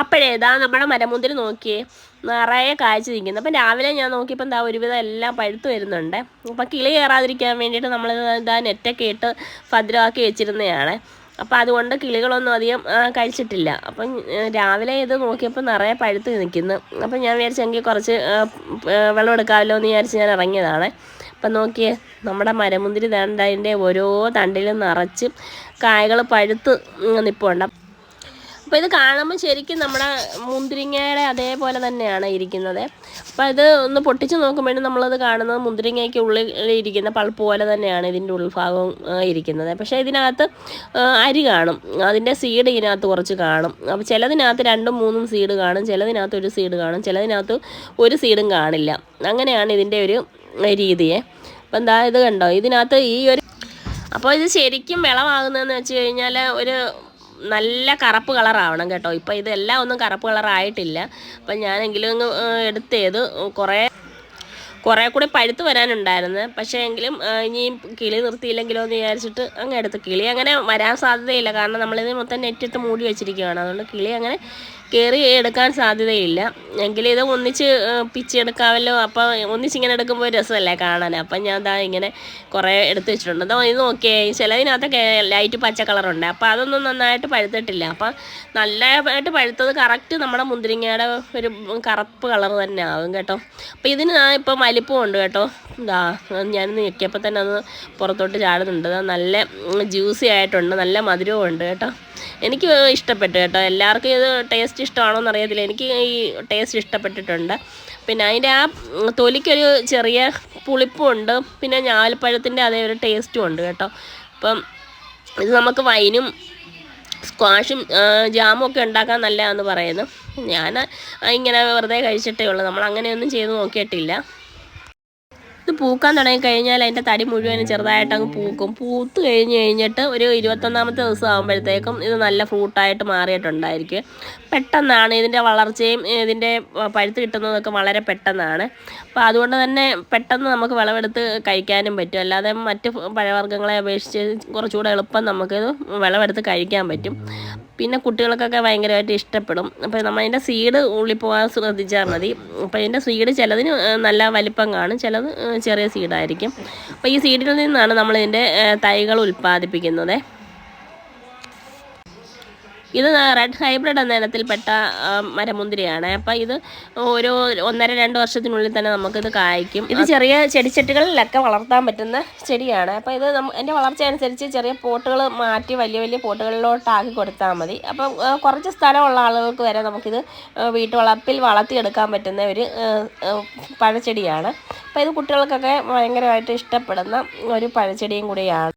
അപ്പോഴേ ഇതാ നമ്മുടെ മരമുന്തിരി നോക്കിയേ നിറയെ കാഴ്ച നിൽക്കുന്നു. അപ്പം രാവിലെ ഞാൻ നോക്കിയപ്പോൾ എന്താ ഒരുവിധം എല്ലാം പഴുത്ത് വരുന്നുണ്ട്. അപ്പം കിളി കയറാതിരിക്കാൻ വേണ്ടിയിട്ട് നമ്മൾ ഇതാ നെറ്റൊക്കെ ഇട്ട് ഭദ്രമാക്കി വെച്ചിരുന്നതാണ്. അപ്പം അതുകൊണ്ട് കിളികളൊന്നും അധികം കഴിച്ചിട്ടില്ല. അപ്പം രാവിലെ ഇത് നോക്കിയപ്പോൾ നിറയെ പഴുത്ത് നിൽക്കുന്നു. അപ്പം ഞാൻ വിചാരിച്ചെങ്കിൽ കുറച്ച് വെള്ളം എടുക്കാമല്ലോ എന്ന് വിചാരിച്ച് ഞാൻ ഇറങ്ങിയതാണ്. അപ്പം നോക്കിയേ നമ്മുടെ മരമുന്തിരി തണ്ട് അതിൻ്റെ ഓരോ തണ്ടിലും നിറച്ച് കായകൾ പഴുത്ത് നിൽപ്പുണ്ട്. അപ്പോൾ ഇത് കാണുമ്പോൾ ശരിക്കും നമ്മുടെ മുന്തിരിങ്ങയുടെ അതേപോലെ തന്നെയാണ് ഇരിക്കുന്നത്. അപ്പോൾ ഇത് ഒന്ന് പൊട്ടിച്ച് നോക്കുമ്പോഴും നമ്മളത് കാണുന്നത് മുന്തിരിങ്ങയ്ക്ക് ഉള്ളിൽ ഇരിക്കുന്ന പൾപ്പ് പോലെ തന്നെയാണ് ഇതിൻ്റെ ഉൾഭാഗവും ഇരിക്കുന്നത്. പക്ഷേ ഇതിനകത്ത് അരി കാണും, അതിൻ്റെ സീഡ് ഇതിനകത്ത് കുറച്ച് കാണും. അപ്പോൾ ചിലതിനകത്ത് 2-3 സീഡ് കാണും, ചിലതിനകത്ത് 1 സീഡ് കാണും, ചിലതിനകത്ത് 1 സീഡും കാണില്ല. അങ്ങനെയാണ് ഇതിൻ്റെ ഒരു രീതിയെ. അപ്പോൾ എന്താ ഇത് കണ്ടോ, ഇതിനകത്ത് ഈ ഒരു അപ്പോൾ ഇത് ശരിക്കും വിളവാകുന്നതെന്ന് വെച്ച് കഴിഞ്ഞാൽ ഒരു നല്ല കറുപ്പ് കളറാവണം കേട്ടോ. ഇപ്പം ഇതെല്ലാം ഒന്നും കറുപ്പ് കളറായിട്ടില്ല. അപ്പം ഞാനെങ്കിലും ഒന്ന് എടുത്തേത് കുറേ കൂടി പഴുത്ത് വരാനുണ്ടായിരുന്നു. പക്ഷേ എങ്കിലും ഇനിയും കിളി നിർത്തിയില്ലെങ്കിലോ എന്ന് വിചാരിച്ചിട്ട് അങ്ങ് എടുത്ത്. കിളി അങ്ങനെ വരാൻ സാധ്യതയില്ല, കാരണം നമ്മളിത് മൊത്തം നെറ്റിട്ട് മൂടി വെച്ചിരിക്കുകയാണ്. അതുകൊണ്ട് കിളി അങ്ങനെ കയറി എടുക്കാൻ സാധ്യതയില്ല. എങ്കിലും ഇത് ഒന്നിച്ച് പിച്ചെടുക്കാമല്ലോ. അപ്പം ഒന്നിച്ചിങ്ങനെ എടുക്കുമ്പോൾ രസമല്ലേ കാണാൻ. അപ്പം ഞാൻ ദാ ഇങ്ങനെ കുറേ എടുത്ത് വെച്ചിട്ടുണ്ട്. അതോ ഇത് നോക്കിയേ, ചിലതിനകത്തൊക്കെ ലൈറ്റ് പച്ച കളറുണ്ട്. അപ്പോൾ അതൊന്നും നന്നായിട്ട് പഴുത്തിട്ടില്ല. അപ്പം നല്ലതായിട്ട് പഴുത്തത് കറക്റ്റ് നമ്മുടെ മുന്തിരിങ്ങയുടെ ഒരു കറുപ്പ് കളർ തന്നെ ആകും കേട്ടോ. അപ്പോൾ ഇതിന് ഇപ്പം വലിപ്പമുണ്ട് കേട്ടോ. ഇതാ ഞാനിന്ന് ഞെക്കിയപ്പോൾ തന്നെ അത് പുറത്തോട്ട് ചാടുന്നുണ്ട്. നല്ല ജ്യൂസി ആയിട്ടുണ്ട്, നല്ല മധുരവും ഉണ്ട് കേട്ടോ. എനിക്ക് ഇഷ്ടപ്പെട്ടു കേട്ടോ. എല്ലാവർക്കും ഇത് ടേസ്റ്റ് ഇഷ്ടമാണോ എന്നറിയത്തില്ല, എനിക്ക് ഈ ടേസ്റ്റ് ഇഷ്ടപ്പെട്ടിട്ടുണ്ട്. പിന്നെ അതിൻ്റെ ആ തൊലിക്കൊരു ചെറിയ പുളിപ്പുണ്ട്, പിന്നെ ഞാവൽപ്പഴത്തിൻ്റെ അതേ ഒരു ടേസ്റ്റും ഉണ്ട് കേട്ടോ. അപ്പം ഇത് നമുക്ക് വൈനും സ്ക്വാഷും ജാമും ഒക്കെ ഉണ്ടാക്കാൻ നല്ലതാണെന്ന് പറയുന്നു. ഞാൻ ഇങ്ങനെ വെറുതെ കഴിച്ചിട്ടേ ഉള്ളൂ, നമ്മൾ അങ്ങനെയൊന്നും ചെയ്ത് നോക്കിയിട്ടില്ല. ഇത് പൂക്കാൻ തുടങ്ങിക്കഴിഞ്ഞാൽ അതിൻ്റെ തടി മുഴുവനും ചെറുതായിട്ട് അങ്ങ് പൂക്കും. പൂത്ത് കഴിഞ്ഞിട്ട് ഒരു 21ാമത്തെ ദിവസം ആകുമ്പോഴത്തേക്കും ഇത് നല്ല ഫ്രൂട്ടായിട്ട് മാറിയിട്ടുണ്ടായിരിക്കും. പെട്ടെന്നാണ് ഇതിൻ്റെ വളർച്ചയും ഇതിൻ്റെ പഴുത്ത് കിട്ടുന്നതൊക്കെ വളരെ പെട്ടെന്നാണ്. അപ്പോൾ അതുകൊണ്ട് തന്നെ പെട്ടെന്ന് നമുക്ക് വിളവെടുത്ത് കഴിക്കാനും പറ്റും. അല്ലാതെ മറ്റ് പഴവർഗ്ഗങ്ങളെ അപേക്ഷിച്ച് കുറച്ചുകൂടെ എളുപ്പം നമുക്കിത് വിളവെടുത്ത് കഴിക്കാൻ പറ്റും. പിന്നെ കുട്ടികൾക്കൊക്കെ ഭയങ്കരമായിട്ട് ഇഷ്ടപ്പെടും. അപ്പോൾ നമ്മൾ അതിൻ്റെ സീഡ് ഉള്ളിപ്പോകാൻ ശ്രദ്ധിച്ചാൽ മതി. അപ്പോൾ അതിൻ്റെ സീഡ് ചിലതിന് നല്ല വലിപ്പം കാണും, ചിലത് ചെറിയ സീഡായിരിക്കും. അപ്പോൾ ഈ സീഡിൽ നിന്നാണ് നമ്മളിതിൻ്റെ തൈകൾ ഉൽപ്പാദിപ്പിക്കുന്നത്. ഇത് റെഡ് ഹൈബ്രിഡ് എന്ന ഇനത്തിൽപ്പെട്ട മരമുന്തിരിയാണ്. അപ്പോൾ ഇത് ഒരു 1.5-2 വർഷത്തിനുള്ളിൽ തന്നെ നമുക്കിത് കായ്ക്കും. ഇത് ചെറിയ ചെടിച്ചട്ടികളിലൊക്കെ വളർത്താൻ പറ്റുന്ന ചെടിയാണ്. അപ്പോൾ ഇത് എൻ്റെ വളർച്ച അനുസരിച്ച് ചെറിയ പോട്ടുകൾ മാറ്റി വലിയ വലിയ പോട്ടുകളിലോട്ടാക്കി കൊടുത്താൽ മതി. അപ്പം കുറച്ച് സ്ഥലമുള്ള ആളുകൾക്ക് വരെ നമുക്കിത് വീട്ടുവളപ്പിൽ വളർത്തിയെടുക്കാൻ പറ്റുന്ന ഒരു പഴച്ചെടിയാണ്. അപ്പോൾ ഇത് കുട്ടികൾക്കൊക്കെ ഭയങ്കരമായിട്ട് ഇഷ്ടപ്പെടുന്ന ഒരു പഴച്ചെടിയും കൂടിയാണ്.